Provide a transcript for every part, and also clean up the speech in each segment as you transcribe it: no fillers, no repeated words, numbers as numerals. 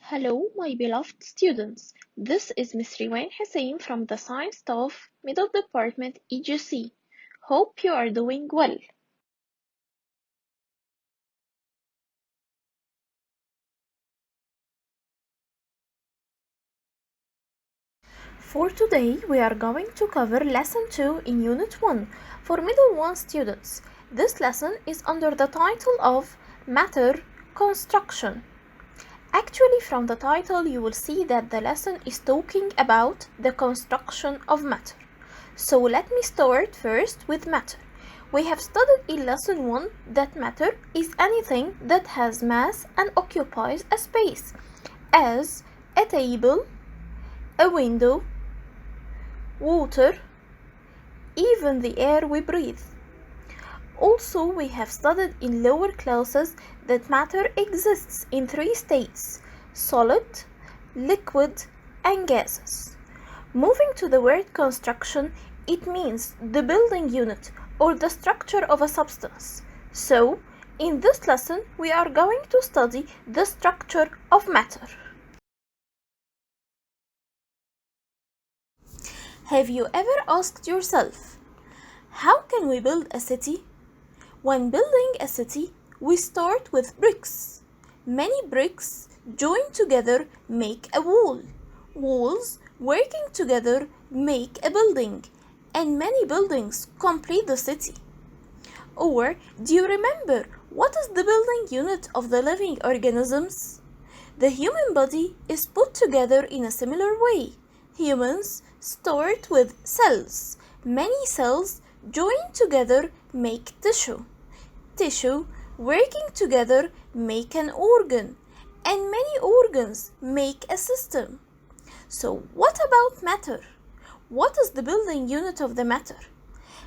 Hello, my beloved students. This is Ms. Riwan Hussein from the Science Staff, Middle Department EGC. Hope you are doing well. For today, we are going to cover Lesson 2 in Unit 1 for Middle 1 students. This lesson is under the title of Matter Construction. Actually, from the title, you will see that the lesson is talking about the construction of matter. So let me start first with matter. We have studied in lesson 1 that matter is anything that has mass and occupies a space, as a table, a window, water, even the air we breathe. Also, we have studied in lower classes that matter exists in 3 states: solid, liquid, and gases. Moving to the word construction, it means the building unit or the structure of a substance. So, in this lesson, we are going to study the structure of matter. Have you ever asked yourself, how can we build a city? When building a city, we start with bricks. Many bricks joined together make a wall. Walls working together make a building, and many buildings complete the city. Or do you remember what is the building unit of the living organisms? The human body is put together in a similar way. Humans start with cells. Many cells joined together make tissue. Tissue working together make an organ, and many organs make a system. So what about matter? What is the building unit of the matter?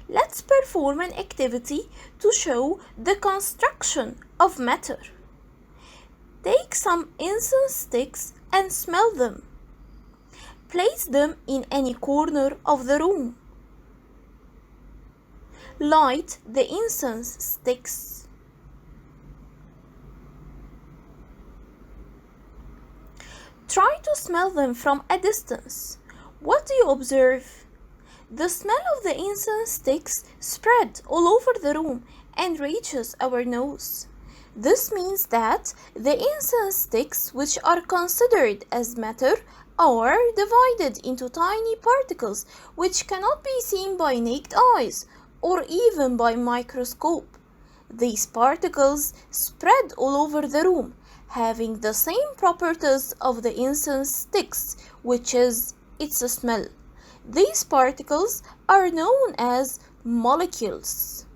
Let's perform an activity to show the construction of matter. Take some incense sticks and smell them. Place them in any corner of the room. Light the incense sticks. Try to smell them from a distance. What do you observe? The smell of the incense sticks spread all over the room and reaches our nose. This means that the incense sticks, which are considered as matter, are divided into tiny particles which cannot be seen by naked eyes or even by microscope. These particles spread all over the room, having the same properties of the incense sticks, which is its smell. These particles are known as molecules.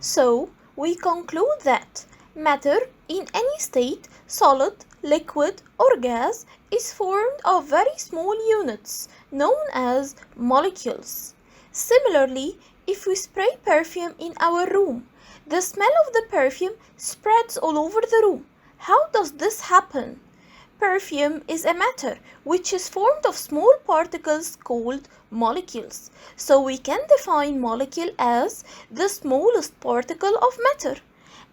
So, we conclude that matter in any state, solid, liquid, or gas, is formed of very small units known as molecules. Similarly, if we spray perfume in our room, the smell of the perfume spreads all over the room. How does this happen? Perfume is a matter which is formed of small particles called molecules. So we can define molecule as the smallest particle of matter.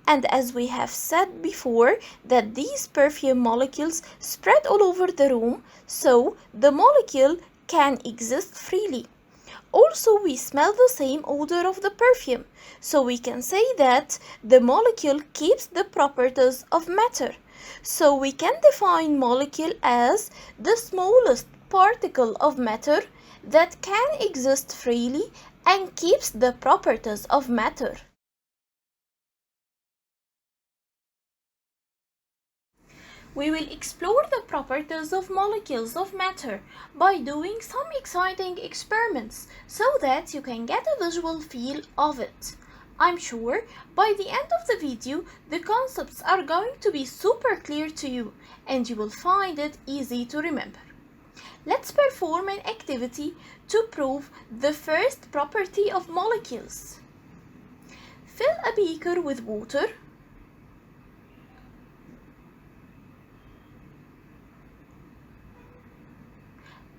And as we have said before, that these perfume molecules spread all over the room, so the molecule can exist freely. Also, we smell the same odor of the perfume, so we can say that the molecule keeps the properties of matter. So we can define molecule as the smallest particle of matter that can exist freely and keeps the properties of matter. We will explore the properties of molecules of matter by doing some exciting experiments so that you can get a visual feel of it. I'm sure by the end of the video the concepts are going to be super clear to you and you will find it easy to remember. Let's perform an activity to prove the first property of molecules. Fill a beaker with water.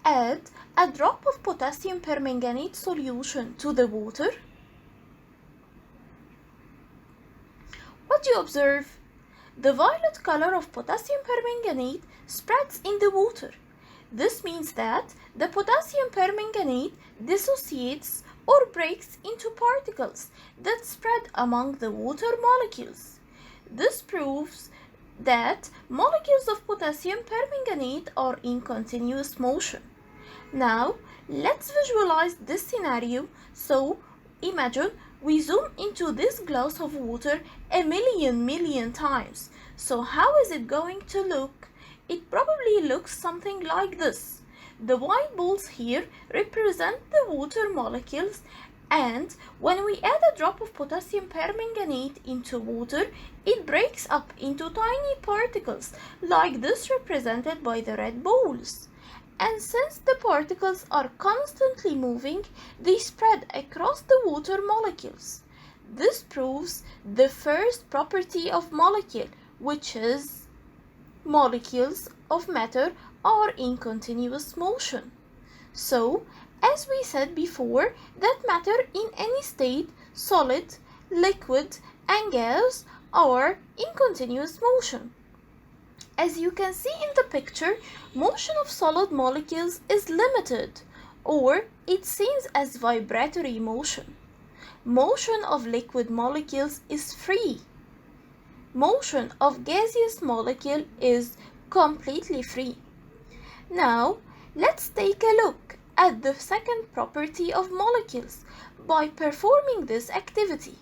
Add a drop of potassium permanganate solution to the water. would you observe? The violet color of potassium permanganate spreads in the water. This means that the potassium permanganate dissociates or breaks into particles that spread among the water molecules. This proves that molecules of potassium permanganate are in continuous motion. Now, let's visualize this scenario. So, imagine we zoom into this glass of water a million times. So how is it going to look? It probably looks something like this. The white balls here represent the water molecules, and when we add a drop of potassium permanganate into water, it breaks up into tiny particles like this represented by the red balls. And since the particles are constantly moving, they spread across the water molecules. This proves the first property of molecule, which is molecules of matter are in continuous motion. So, as we said before, that matter in any state, solid, liquid, and gas, are in continuous motion. As you can see in the picture, motion of solid molecules is limited, or it seems as vibratory motion. Motion of liquid molecules is free. Motion of gaseous molecule is completely free. Now, let's take a look at the second property of molecules by performing this activity.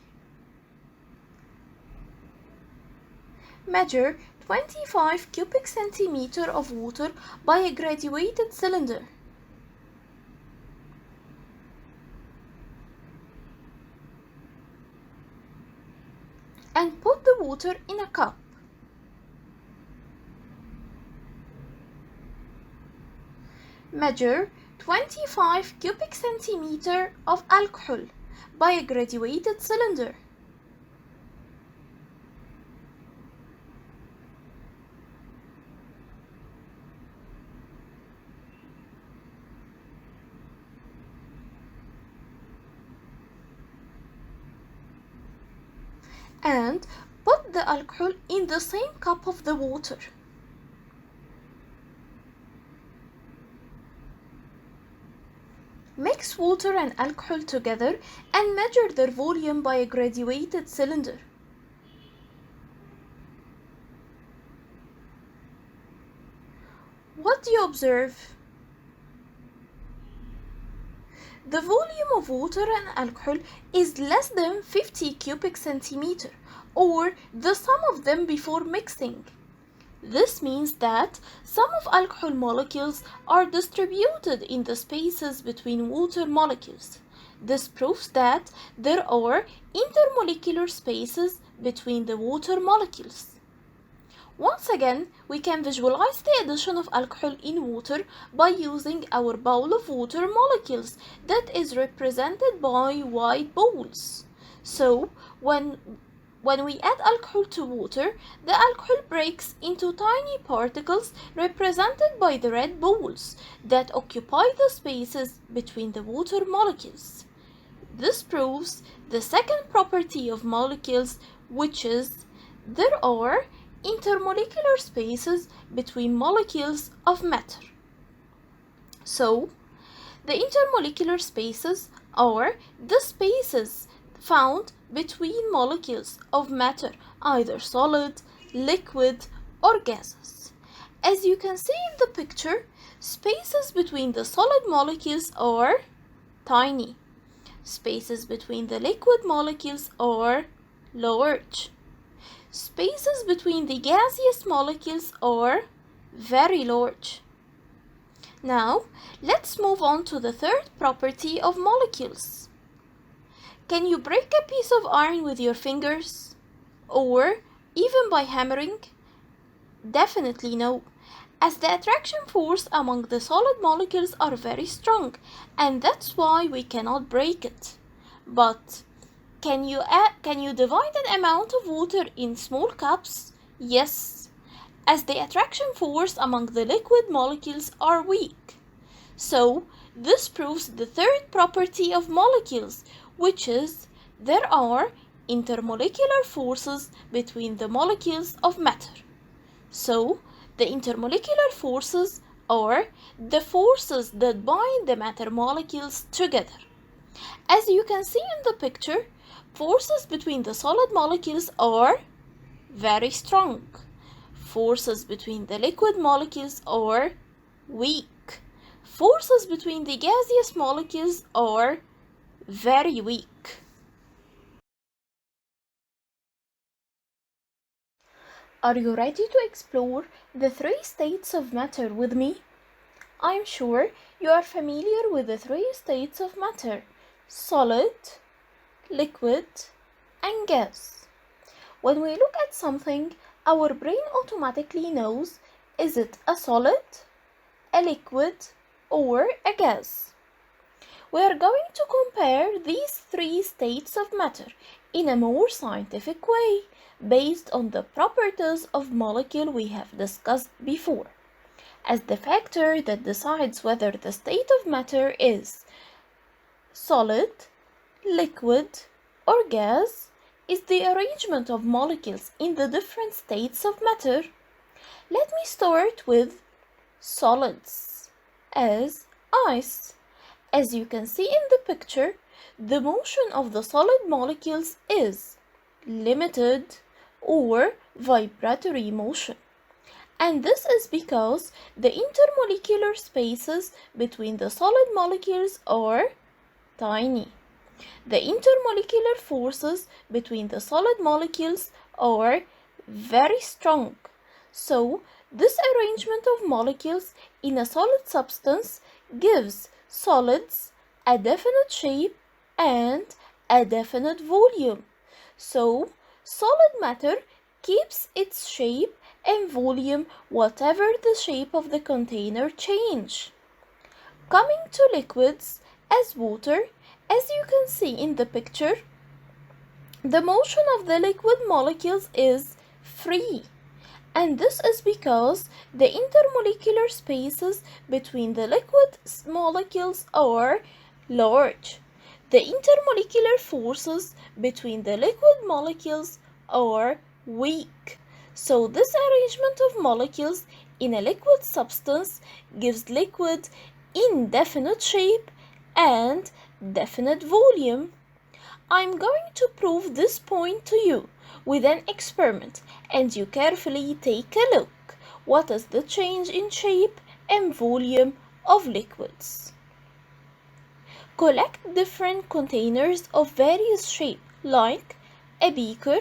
Measure 25 cubic centimeter of water by a graduated cylinder. And put the water in a cup. Measure 25 cubic centimeter of alcohol by a graduated cylinder. And put the alcohol in the same cup of the water. Mix water and alcohol together and measure their volume by a graduated cylinder. What do you observe? The volume of water and alcohol is less than 50 cubic centimeter, or the sum of them before mixing. This means that some of alcohol molecules are distributed in the spaces between water molecules. This proves that there are intermolecular spaces between the water molecules. Once again, we can visualize the addition of alcohol in water by using our bowl of water molecules that is represented by white balls. So, when we add alcohol to water, the alcohol breaks into tiny particles represented by the red balls that occupy the spaces between the water molecules. This proves the second property of molecules, which is there are intermolecular spaces between molecules of matter. So, the intermolecular spaces are the spaces found between molecules of matter, either solid, liquid, or gases. As you can see in the picture, spaces between the solid molecules are tiny. Spaces between the liquid molecules are large. Spaces between the gaseous molecules are very large. Now, let's move on to the third property of molecules. Can you break a piece of iron with your fingers? Or even by hammering? Definitely no, as the attraction force among the solid molecules are very strong, and that's why we cannot break it. But can you divide an amount of water in small cups? Yes, as the attraction force among the liquid molecules are weak. So, this proves the third property of molecules, which is there are intermolecular forces between the molecules of matter. So, the intermolecular forces are the forces that bind the matter molecules together. As you can see in the picture, forces between the solid molecules are very strong. Forces between the liquid molecules are weak. Forces between the gaseous molecules are very weak. Are you ready to explore the three states of matter with me? I'm sure you are familiar with the three states of matter: solid, liquid, and gas. When we look at something, our brain automatically knows, is it a solid, a liquid, or a gas? We are going to compare these three states of matter in a more scientific way, based on the properties of molecule we have discussed before, as the factor that decides whether the state of matter is solid, liquid, or gas is the arrangement of molecules in the different states of matter. Let me start with solids, as ice. As you can see in the picture, the motion of the solid molecules is limited or vibratory motion. And this is because the intermolecular spaces between the solid molecules are tiny. The intermolecular forces between the solid molecules are very strong. So, this arrangement of molecules in a solid substance gives solids a definite shape and a definite volume. So, solid matter keeps its shape and volume whatever the shape of the container change. Coming to liquids, as water, as you can see in the picture, the motion of the liquid molecules is free, and this is because the intermolecular spaces between the liquid molecules are large. The intermolecular forces between the liquid molecules are weak. So this arrangement of molecules in a liquid substance gives liquid indefinite shape and definite volume. I'm going to prove this point to you with an experiment, and you carefully take a look. What is the change in shape and volume of liquids? Collect different containers of various shape, like a beaker,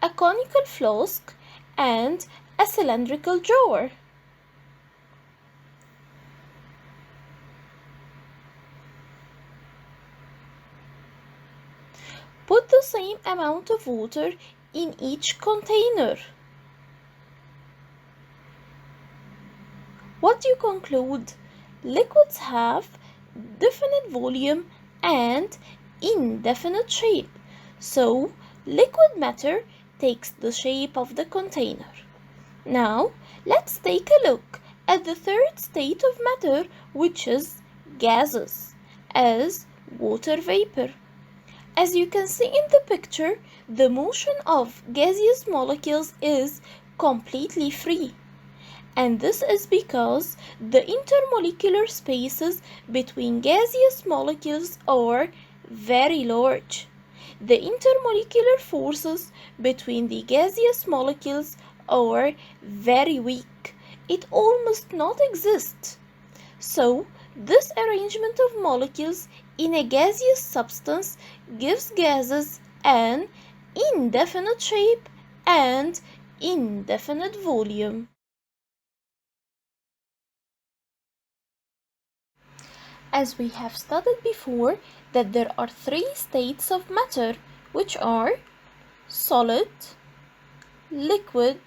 a conical flask, and a cylindrical jar. Put the same amount of water in each container. What do you conclude? Liquids have definite volume and indefinite shape. So, liquid matter takes the shape of the container. Now, let's take a look at the third state of matter, which is gases, as water vapor. As you can see in the picture, the motion of gaseous molecules is completely free. And this is because the intermolecular spaces between gaseous molecules are very large. The intermolecular forces between the gaseous molecules are very weak. It almost not exists. So, this arrangement of molecules in a gaseous substance gives gases an indefinite shape and indefinite volume. As we have studied before, that there are three states of matter, which are solid, liquid,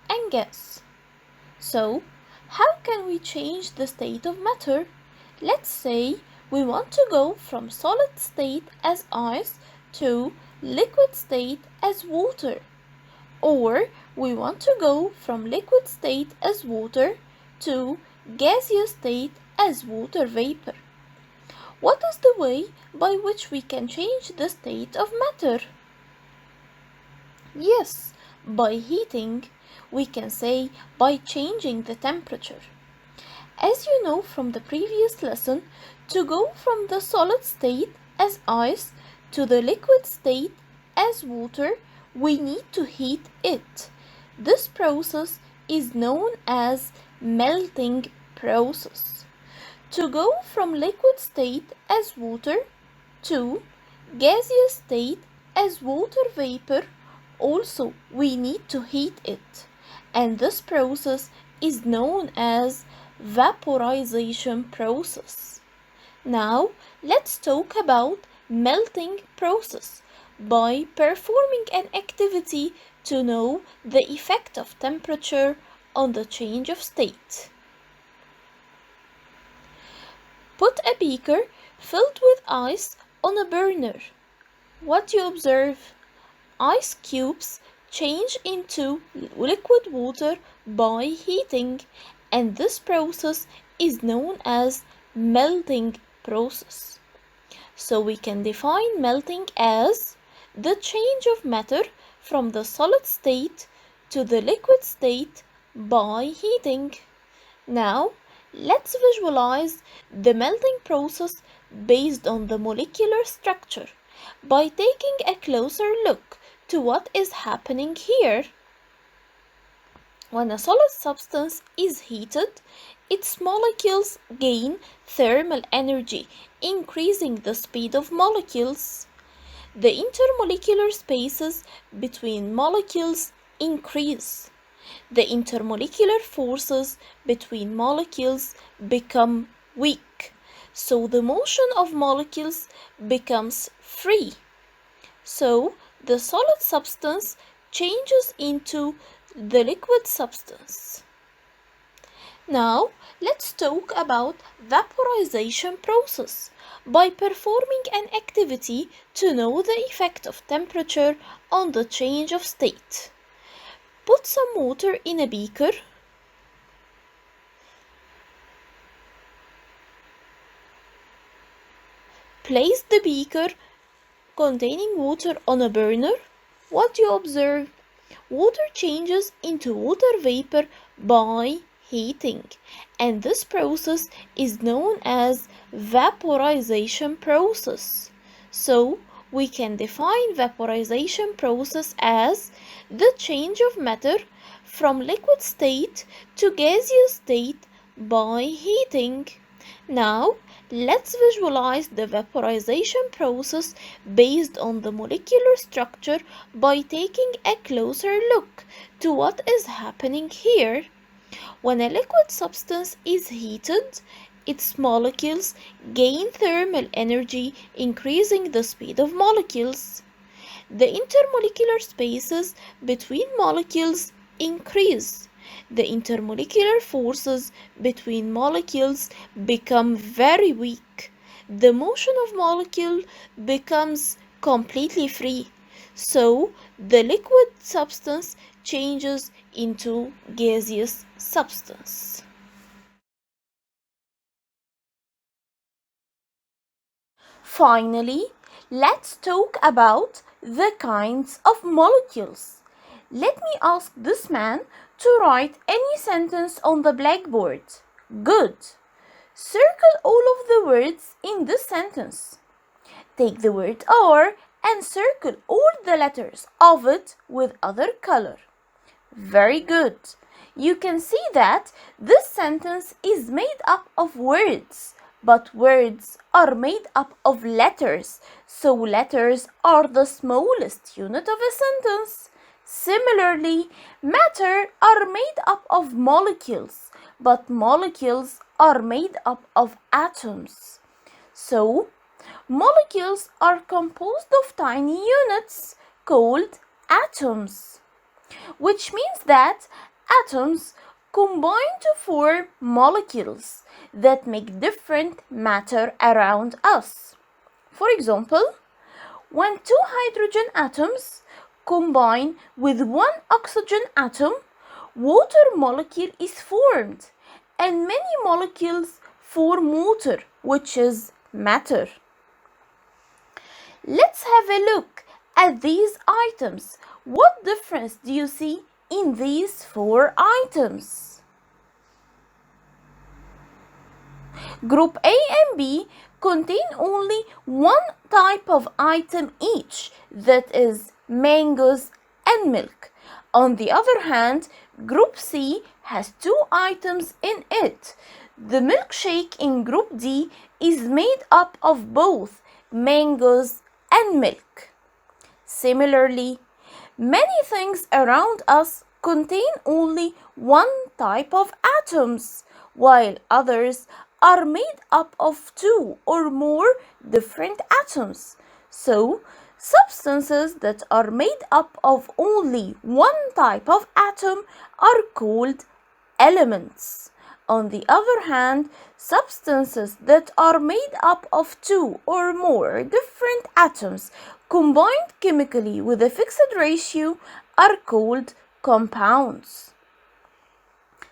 and gas. So, how can we change the state of matter? Let's say we want to go from solid state as ice to liquid state as water. Or we want to go from liquid state as water to gaseous state as water vapor. What is the way by which we can change the state of matter? Yes, by heating, we can say by changing the temperature. As you know from the previous lesson, to go from the solid state as ice to the liquid state as water, we need to heat it. This process is known as melting process. To go from liquid state as water to gaseous state as water vapor, also we need to heat it, and this process is known as vaporization process. Now let's talk about melting process by performing an activity to know the effect of temperature on the change of state. Put a beaker filled with ice on a burner. What you observe? Ice cubes change into liquid water by heating, and this process is known as melting process. So we can define melting as the change of matter from the solid state to the liquid state by heating. Now, let's visualize the melting process based on the molecular structure by taking a closer look to what is happening here. When a solid substance is heated, its molecules gain thermal energy, increasing the speed of molecules. The intermolecular spaces between molecules increase. The intermolecular forces between molecules become weak, so the motion of molecules becomes free. So the solid substance changes into the liquid substance. Now let's talk about vaporization process by performing an activity to know the effect of temperature on the change of state. Put some water in a beaker. Place the beaker containing water on a burner. What you observe? Water changes into water vapor by heating, and this process is known as vaporization process. So we can define vaporization process as the change of matter from liquid state to gaseous state by heating. Now let's visualize the vaporization process based on the molecular structure by taking a closer look to what is happening here. When a liquid substance is heated, its molecules gain thermal energy, increasing the speed of molecules. The intermolecular spaces between molecules increase. The intermolecular forces between molecules become very weak. The motion of molecule becomes completely free. So the liquid substance changes into gaseous substance. Finally, let's talk about the kinds of molecules. Let me ask this man to write any sentence on the blackboard. Good. Circle all of the words in this sentence. Take the word R and circle all the letters of it with other color. Very good. You can see that this sentence is made up of words, but words are made up of letters, so letters are the smallest unit of a sentence. Similarly, matter are made up of molecules, but molecules are made up of atoms. So, molecules are composed of tiny units called atoms, which means that atoms combine to form molecules that make different matter around us. For example, when two hydrogen atoms combine with one oxygen atom, water molecule is formed, and many molecules form water, which is matter. Let's have a look at these items. What difference do you see in these 4 items? Group A and B contain only one type of item each, that is mangoes and milk. On the other hand, Group C has 2 items in it. The milkshake in Group D is made up of both mangoes and milk. Similarly, many things around us contain only one type of atoms, while others are made up of 2 or more different atoms. So, substances that are made up of only one type of atom are called elements. On the other hand, substances that are made up of 2 or more different atoms combined chemically with a fixed ratio are called compounds.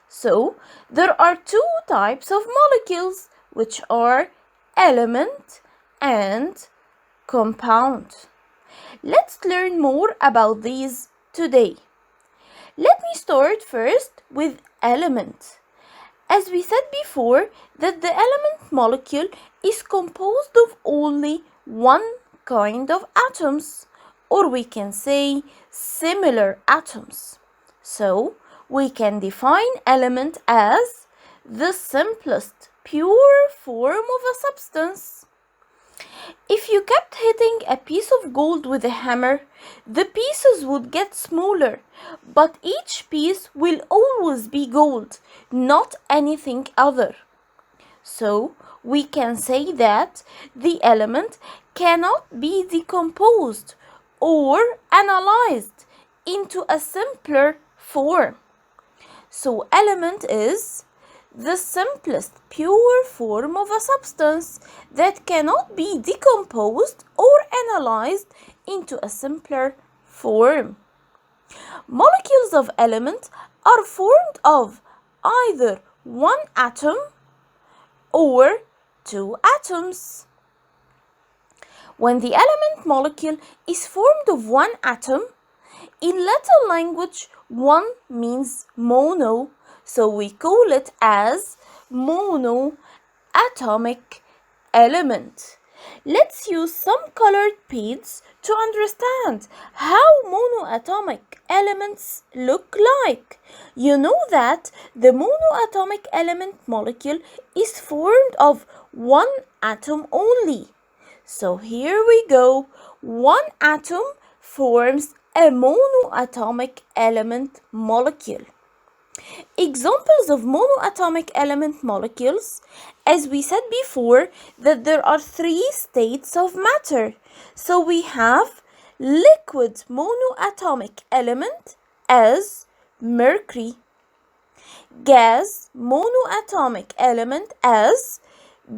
So, there are 2 types of molecules, which are element and compound. Let's learn more about these today. Let me start first with element. As we said before, that the element molecule is composed of only one kind of atoms, or we can say similar atoms. So, we can define element as the simplest pure form of a substance. If you kept hitting a piece of gold with a hammer, the pieces would get smaller, but each piece will always be gold, not anything other. So, we can say that the element cannot be decomposed or analyzed into a simpler form. So, element is the simplest pure form of a substance that cannot be decomposed or analyzed into a simpler form. Molecules of element are formed of either one atom or 2 atoms. When the element molecule is formed of one atom, in Latin language, 1 means mono, so we call it as monoatomic element. Let's use some colored beads to understand how monoatomic elements look like. You know that the monoatomic element molecule is formed of one atom only. So here we go. One atom forms a monoatomic element molecule. Examples of monoatomic element molecules, as we said before, that there are 3 states of matter. So we have liquid monoatomic element as mercury, gas monoatomic element as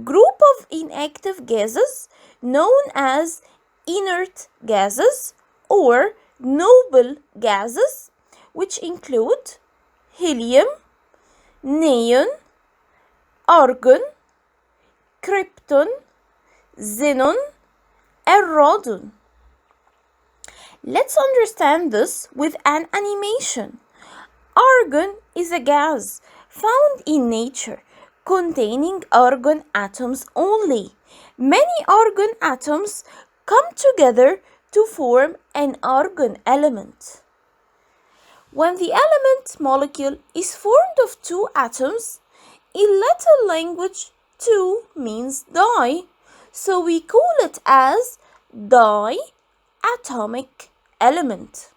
group of inactive gases known as inert gases or noble gases, which include helium, neon, argon, krypton, xenon, and radon. Let's understand this with an animation. Argon is a gas found in nature containing argon atoms only. Many argon atoms come together to form an argon element. When the element molecule is formed of 2 atoms, in Latin language 2 means di, so we call it as diatomic element.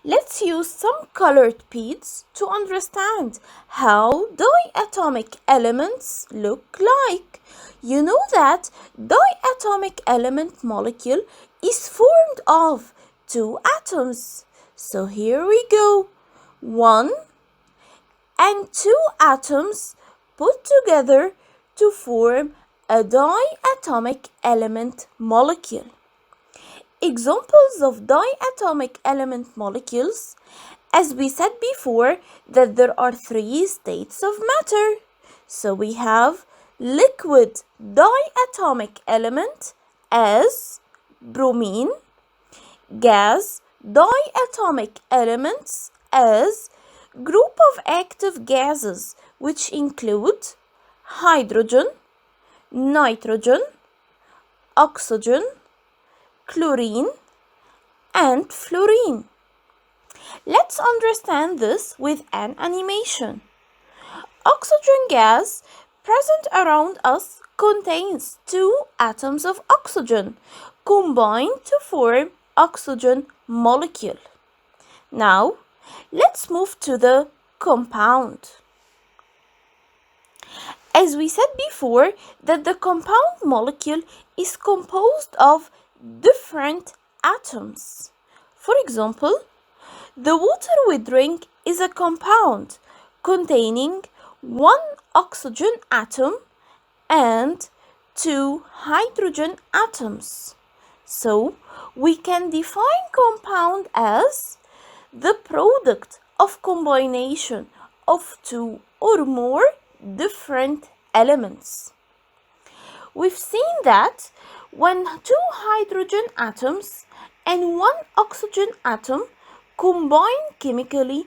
Let's use some colored beads to understand how diatomic elements look like. You know that diatomic element molecule is formed of 2 atoms. So here we go. 1 and 2 atoms put together to form a diatomic element molecule. Examples of diatomic element molecules, as we said before, that there are 3 states of matter. So we have liquid diatomic element as bromine, gas, diatomic elements as group of active gases which include hydrogen, nitrogen, oxygen, chlorine, and fluorine. Let's understand this with an animation. Oxygen gas present around us contains 2 atoms of oxygen combined to form oxygen molecule. Now, let's move to the compound. As we said before, that the compound molecule is composed of different atoms. For example, the water we drink is a compound containing 1 oxygen atom and 2 hydrogen atoms. So, we can define compound as the product of combination of 2 or more different elements. We've seen that when 2 hydrogen atoms and 1 oxygen atom combine chemically,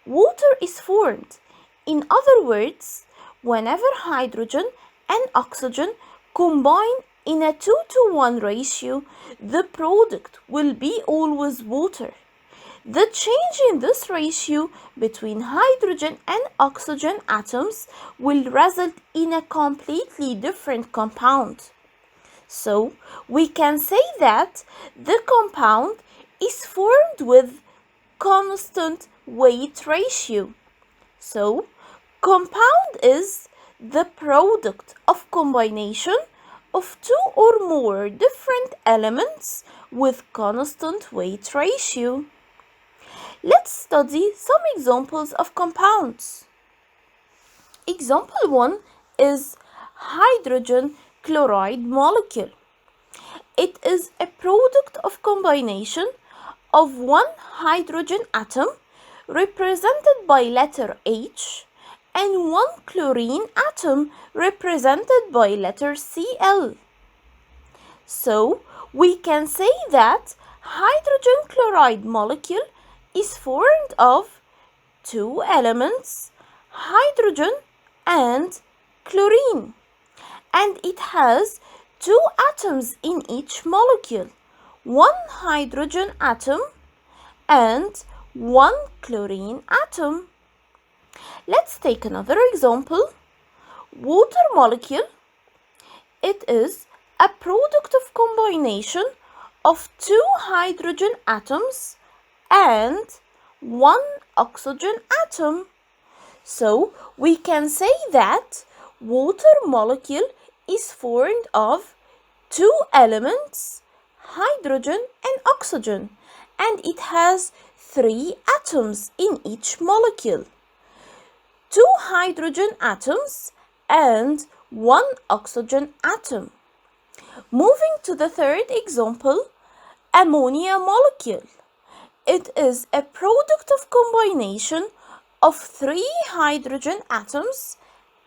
water is formed. In other words, whenever hydrogen and oxygen combine in a 2-to-1 ratio, the product will be always water. The change in this ratio between hydrogen and oxygen atoms will result in a completely different compound. So, we can say that the compound is formed with constant weight ratio. So, compound is the product of combination of 2 or more different elements with constant weight ratio. Let's study some examples of compounds. Example 1 is hydrogen chloride molecule. It is a product of combination of 1 hydrogen atom represented by letter H and 1 chlorine atom represented by letter Cl. So, we can say that hydrogen chloride molecule is formed of 2 elements, hydrogen and chlorine, and it has 2 atoms in each molecule, 1 hydrogen atom and 1 chlorine atom. Let's take another example. Water molecule. It is a product of combination of 2 hydrogen atoms and 1 oxygen atom. So, we can say that water molecule is formed of 2 elements, hydrogen and oxygen, and it has 3 atoms in each molecule, 2 hydrogen atoms and 1 oxygen atom. Moving to the third example, ammonia molecule. It is a product of combination of 3 hydrogen atoms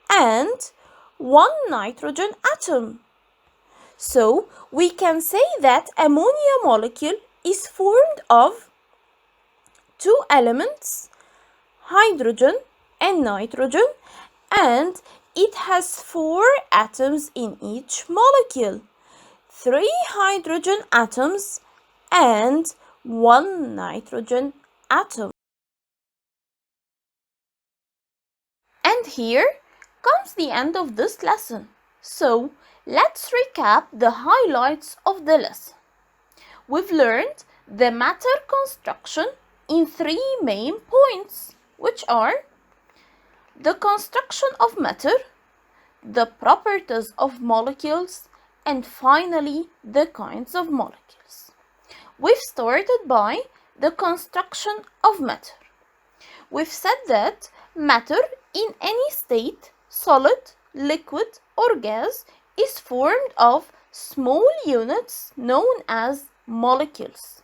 and 1 nitrogen atom. So, we can say that ammonia molecule is formed of 2 elements, hydrogen and nitrogen, and it has 4 atoms in each molecule, 3 hydrogen atoms and 1 nitrogen atom. And here comes the end of this lesson. So, let's recap the highlights of the lesson. We've learned the matter construction in 3 main points, which are the construction of matter, the properties of molecules, and finally the kinds of molecules. We've started by the construction of matter. We've said that matter in any state, solid, liquid, or gas, is formed of small units known as molecules.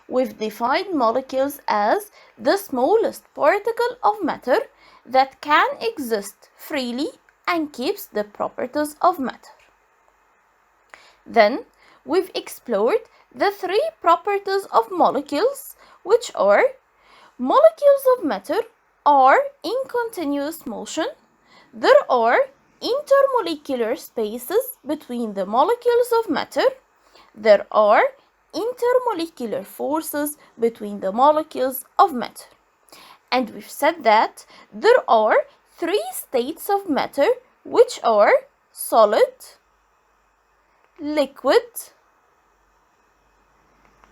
We've defined molecules as the smallest particle of matter that can exist freely and keeps the properties of matter. Then, we've explored the three properties of molecules, which are molecules of matter are in continuous motion. There are intermolecular spaces between the molecules of matter. There are intermolecular forces between the molecules of matter. And we've said that there are three states of matter, which are solid, liquid,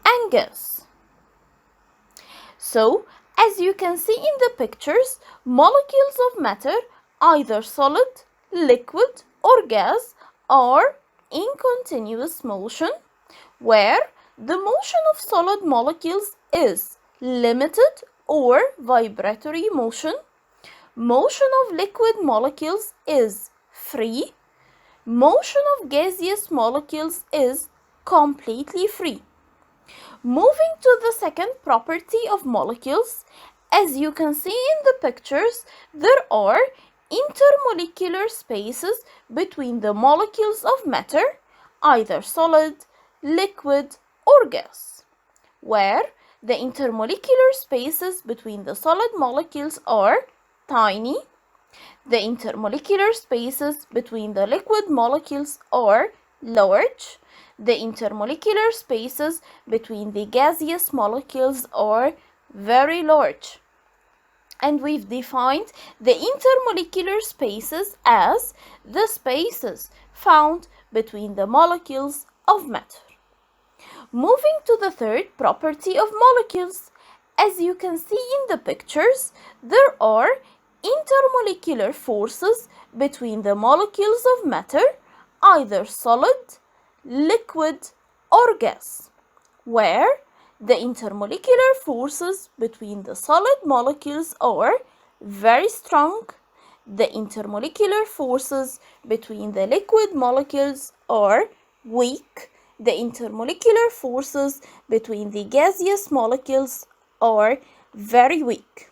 and gas. So, as you can see in the pictures, molecules of matter, either solid, liquid, or gas, are in continuous motion, where the motion of solid molecules is limited or vibratory motion. Motion of liquid molecules is free. Motion of gaseous molecules is completely free. Moving to the second property of molecules, as you can see in the pictures, there are intermolecular spaces between the molecules of matter, either solid, liquid, or gas, where the intermolecular spaces between the solid molecules are tiny. The intermolecular spaces between the liquid molecules are large. The intermolecular spaces between the gaseous molecules are very large. And we've defined the intermolecular spaces as the spaces found between the molecules of matter. Moving to the third property of molecules, as you can see in the pictures, there are intermolecular forces between the molecules of matter, either solid, liquid, or gas, where the intermolecular forces between the solid molecules are very strong. The intermolecular forces between the liquid molecules are weak. The intermolecular forces between the gaseous molecules are very weak.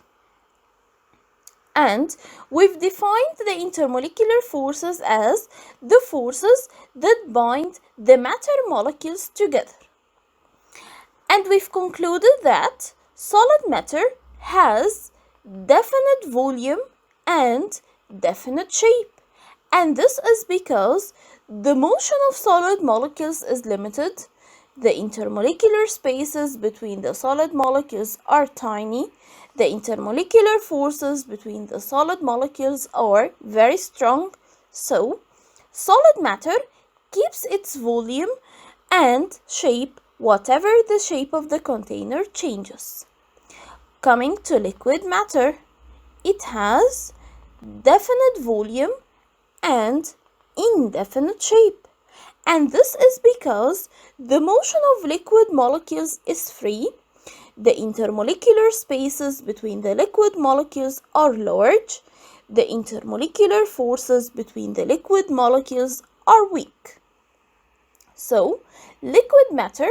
And we've defined the intermolecular forces as the forces that bind the matter molecules together. And we've concluded that solid matter has definite volume and definite shape. And this is because the motion of solid molecules is limited. The intermolecular spaces between the solid molecules are tiny. The intermolecular forces between the solid molecules are very strong. So, solid matter keeps its volume and shape whatever the shape of the container changes. Coming to liquid matter, it has definite volume and indefinite shape. And this is because the motion of liquid molecules is free. The intermolecular spaces between the liquid molecules are large. The intermolecular forces between the liquid molecules are weak. So, liquid matter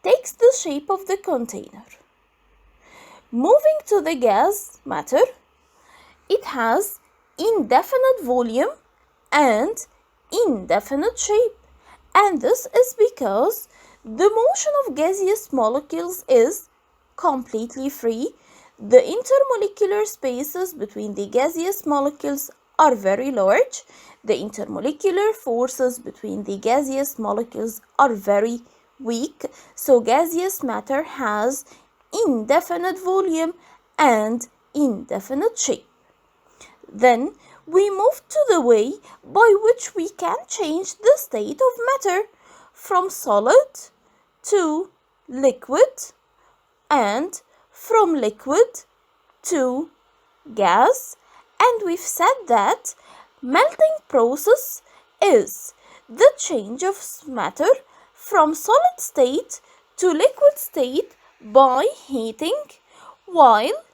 takes the shape of the container. Moving to the gas matter, it has indefinite volume and indefinite shape. And this is because the motion of gaseous molecules is completely free. The intermolecular spaces between the gaseous molecules are very large. The intermolecular forces between the gaseous molecules are very weak. So gaseous matter has indefinite volume and indefinite shape. Then we move to the way by which we can change the state of matter from solid to liquid and from liquid to gas. And we've said that melting process is the change of matter from solid state to liquid state by heating, while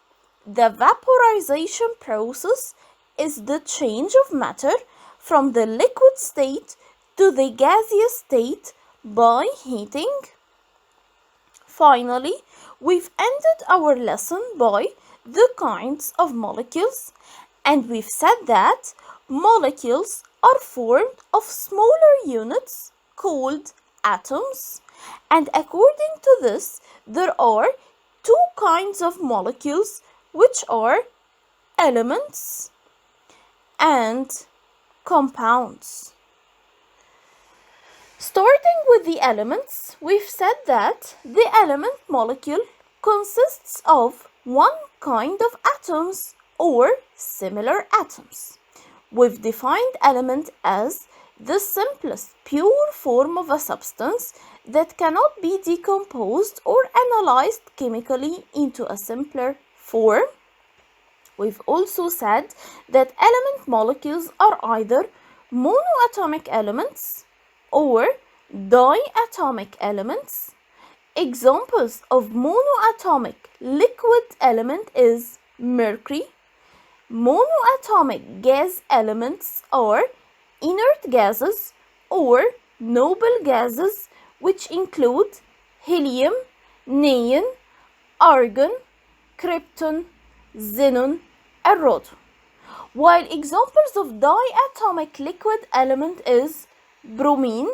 the vaporization process is the change of matter from the liquid state to the gaseous state by heating. Finally, we've ended our lesson by the kinds of molecules, and we've said that molecules are formed of smaller units called atoms, And according to this, there are two kinds of molecules, which are elements and compounds. Starting with the elements, we've said that the element molecule consists of one kind of atoms or similar atoms. We've defined element as the simplest pure form of a substance that cannot be decomposed or analyzed chemically into a simpler form. We've also said that element molecules are either monoatomic elements or diatomic elements. Examples of monoatomic liquid element is mercury. Monoatomic gas elements are inert gases or noble gases, which include helium, neon, argon, krypton, xenon, and radon. While examples of diatomic liquid element is bromine.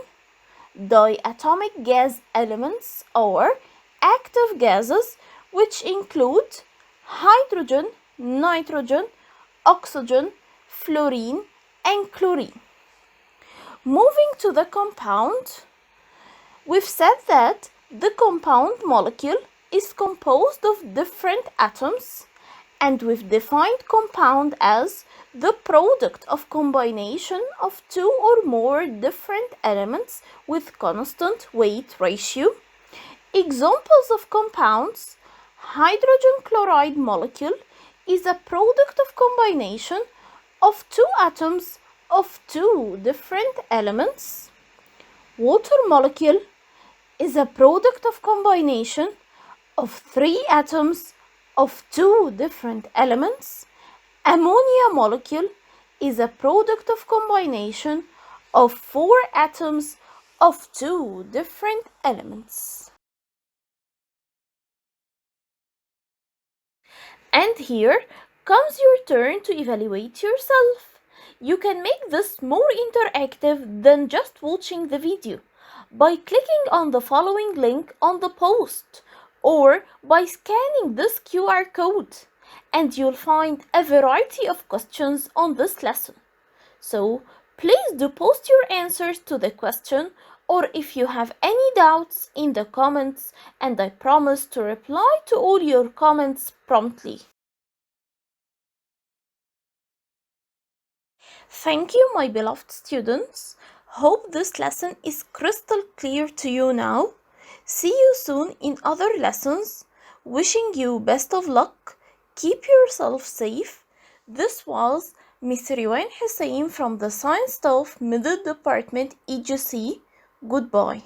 Diatomic gas elements are active gases, which include hydrogen, nitrogen, oxygen, fluorine, and chlorine. Moving to the compound, we've said that the compound molecule is composed of different atoms, and we've defined compound as the product of combination of two or more different elements with constant weight ratio. Examples of compounds: hydrogen chloride molecule is a product of combination of two atoms of two different elements. Water molecule is a product of combination of three atoms of two different elements. Ammonia molecule is a product of combination of four atoms of two different elements. And here comes your turn to evaluate yourself. You can make this more interactive than just watching the video by clicking on the following link on the post or by scanning this QR code, and you'll find a variety of questions on this lesson. So please do post your answers to the question, or if you have any doubts, in the comments, and I promise to reply to all your comments promptly. Thank you, my beloved students. Hope this lesson is crystal clear to you now. See you soon in other lessons. Wishing you best of luck. Keep yourself safe. This was Miss Riwan Hussein from the Science Staff Middle Department EGC. Goodbye.